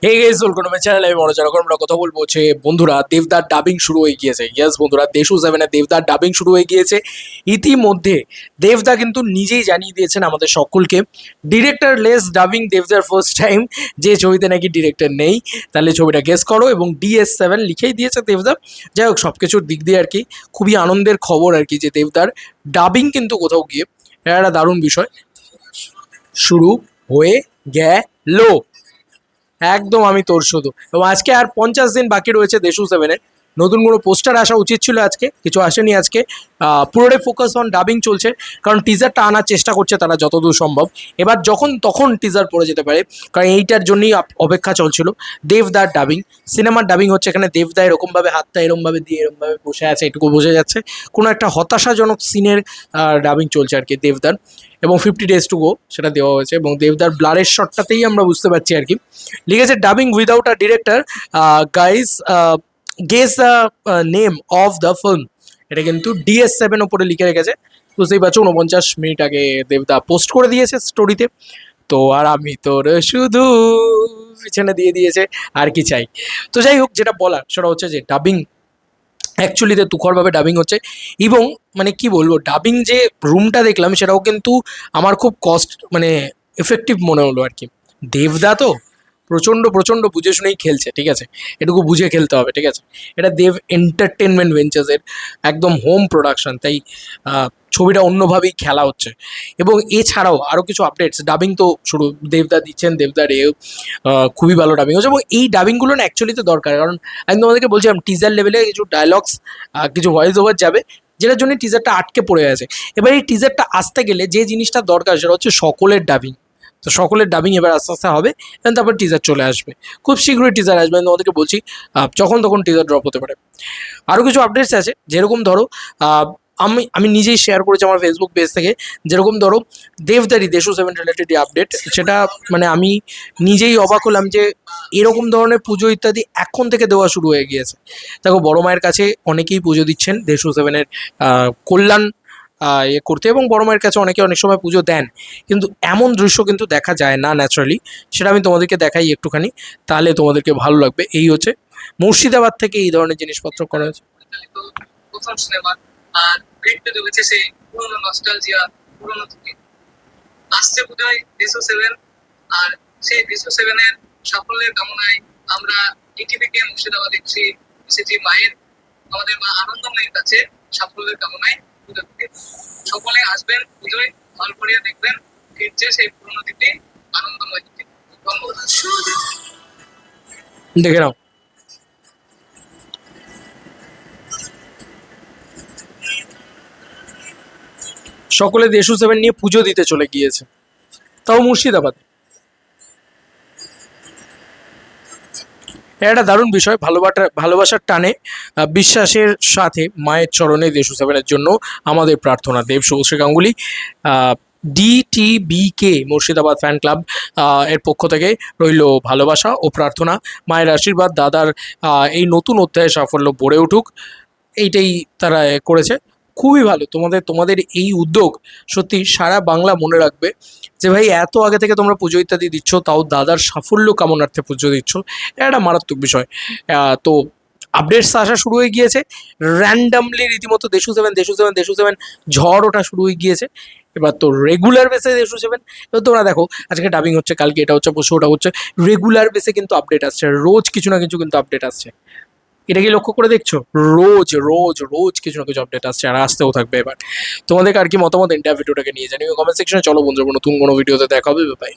এই guys welcome to my channel. আমি মনোজ। এখন আমরা কথা বলবো হচ্ছে বন্ধুরা, দেবদার ডাবিং শুরু হয়ে গিয়েছে। ইয়েস বন্ধুরা, দেশু সেভেনে দেবদার ডাবিং শুরু হয়ে গিয়েছে ইতিমধ্যে। দেবদা কিন্তু নিজেই জানিয়ে দিয়েছেন আমাদের সকলকে, ডিরেক্টর লেস ডাবিং দেবদার ফার্স্ট টাইম। যে ছবিতে নাকি ডিরেক্টর নেই, তাহলে ছবিটা গেস করো। এবং DS7 লিখেই দিয়েছে দেবদা। যাই হোক, সব কিছুর দিক দিয়ে আর কি খুবই আনন্দের খবর আর কি, যে দেবদার ডাবিং কিন্তু কোথাও গিয়ে এটা একটা দারুণ বিষয় শুরু হয়ে গেল। একদম আমি তোর শুধু। এবং আজকে আর 50 দিন বাকি রয়েছে দেশু সেভেনের। নতুন কোনো পোস্টার আসা উচিত ছিল, আজকে কিছু আসেনি। আজকে পুরোটাই ফোকাস অন ডাবিং চলছে, কারণ টিজারটা আনার চেষ্টা করছে তারা যতদূর সম্ভব। এবার যখন তখন টিজার পড়ে যেতে পারে, কারণ এইটার জন্যই অপেক্ষা চলছিল। দেবদার ডাবিং, সিনেমার ডাবিং হচ্ছে। এখানে দেবদা এরকমভাবে হাতটা এরমভাবে দিয়ে এরমভাবে বসে আছে, এটুকু বোঝা যাচ্ছে কোনো একটা হতাশাজনক সিনের ডাবিং চলছে আর কি দেবদার। এবং 50 days to go সেটা দেওয়া হয়েছে। এবং দেবদার ব্লারের শটটাতেই আমরা বুঝতে পারছি আর কি। লিখেছে dubbing without a director, guys guess the name of the film. এটা কিন্তু DS7 ওপরে লিখে রেখেছে। বুঝতেই পারছো, 49 মিনিট আগে দেবদা পোস্ট করে দিয়েছে স্টোরিতে। তো আর আমি তোর শুধু পিছনে দিয়ে দিয়েছে, আর কি চাই। তো যাই হোক, যেটা বলার সেটা হচ্ছে যে ডাবিং অ্যাকচুয়ালিতে তুখরভাবে ডাবিং হচ্ছে। এবং মানে কি বলবো, ডাবিং যে রুমটা দেখলাম সেটাও কিন্তু আমার খুব কস্ট মানে এফেক্টিভ মনে হলো আর কি। দেবদা তো প্রচণ্ড প্রচণ্ড বুঝে শুনেই খেলছে, ঠিক আছে। এটুকু বুঝে খেলতে হবে, ঠিক আছে। এটা দেব এন্টারটেনমেন্ট ভেঞ্চার্সের একদম হোম প্রোডাকশন, তাই ছবিটা অন্যভাবেই খেলা হচ্ছে। এবং এছাড়াও আরও কিছু আপডেটস, ডাবিং তো শুরু দেবদা দিচ্ছেন। দেবদার খুবই ভালো ডাবিং হচ্ছে। এবং এই ডাবিংগুলো না অ্যাকচুয়ালি তো দরকার, কারণ আমি তোমাদেরকে বলছিলাম টিজার লেভেলে কিছু ডায়লগস, কিছু ভয়েস ওভার যাবে, যেটার জন্য টিজারটা আটকে পড়ে আছে। এবার এই টিজারটা আসতে গেলে যে জিনিসটা দরকার সেটা হচ্ছে সকলের ডাবিং। তো সকলের ডাবিং এবার আস্তে আস্তে হবে, এবং তারপর টিজার চলে আসবে। খুব শীঘ্রই টিজার আসবে, আমি তোমাদেরকে বলছি। যখন তখন টিজার ড্রপ হতে পারে। আরও কিছু আপডেটস আছে, যেরকম ধরো আমি নিজেই শেয়ার করেছি আমার ফেসবুক পেজ থেকে। যেরকম ধরো দেবদারি দেশু সেভেন রিলেটেড আপডেট, সেটা মানে আমি নিজেই অবাক হলাম যে এরকম ধরনের পুজো ইত্যাদি এখন থেকে দেওয়া শুরু হয়ে গিয়েছে। দেখো, বড় মায়ের কাছে অনেকেই পুজো দিচ্ছেন দেশু সেভেনের কল্যাণ করতে, এবং বড় মায়ের কাছে অনেকে অনেক সময় পুজো দেন। কিন্তু এমন দৃশ্য কিন্তু দেখা যায় না ন্যাচারালি। সেটা আমি তোমাদেরকে দেখাই একটুখানি, তাহলে তোমাদেরকে ভালো লাগবে। এই হচ্ছে মুর্শিদাবাদ থেকে এই ধরনের জিনিসপত্র করা হয়েছে। প্রথম সিনেমা, আর দেখতে চলেছে সেই পুরোনো নস্টালজিয়া, পুরোনো থেকে আসছে বোধহয় দেশু 7। আর সেই দেশু 7-এর সাফল্যের কামনায় আমরা ইটিভিকে মুর্শিদাবাদ এসেছি মায়ের, আমাদের মা আনন্দময়ীর কাছে সাফল্যের কামনায় পুজো দিতে। সকলে আসবেন, পুজোয় হল করিয়ে দেখবেন ফিরছে সেই পুরোনো দিকে, আনন্দময় দিকে। ধন্যবাদ। দেখে নাও। সকলে দেশু 7 নিয়ে পুজো দিতে চলে গিয়েছে, তাও মুর্শিদাবাদে। এটা একটা দারুণ বিষয়। ভালোবাসার টানে, বিশ্বাসের সাথে মায়ের চরণে দেশু 7-এর জন্য আমাদের প্রার্থনা। Dev Subhashree Ganguly, DTBK Murshidabad fan club এর পক্ষ থেকে রইল ভালোবাসা ও প্রার্থনা। মায়ের আশীর্বাদ দাদার এই নতুন অধ্যায়ে সাফল্য ভরে উঠুক, এইটাই তারা করেছে। খুবই ভালো তোমাদের এই উদ্যোগ। সত্যি সারা বাংলা মনে রাখবে যে ভাই, এত আগে থেকে তোমরা পুজো ইত্যাদি দিচ্ছ, তাও দাদার সাফল্য কামনার্থে পুজো দিচ্ছ। এটা একটা মারাত্মক বিষয়। তো আপডেটস আসা শুরু হয়ে গিয়েছে র্যান্ডামলি, রীতিমতো দেশু 7 ঝড় ওটা শুরু হয়ে গিয়েছে। এবার তো রেগুলার বেসে দেশু 7। এবার তোমরা দেখো, আজকে ডাবিং হচ্ছে, কালকে এটা হচ্ছে, পরশু ওটা হচ্ছে। রেগুলার বেসে কিন্তু আপডেট আসছে, রোজ কিছু না কিছু কিন্তু আপডেট আসছে। এটা কি লক্ষ্য করে দেখছো? রোজ রোজ রোজ কিছু না কিছু আপডেট আসছে, আর আসতেও থাকবে। এবার তোমাদের আর কি মতামত, ভিডিওটাকে নিয়ে জানিও কমেন্ট সেকশনে। চলো বন্ধুরা, নতুন কোনো ভিডিওতে দেখা হবে। বাই।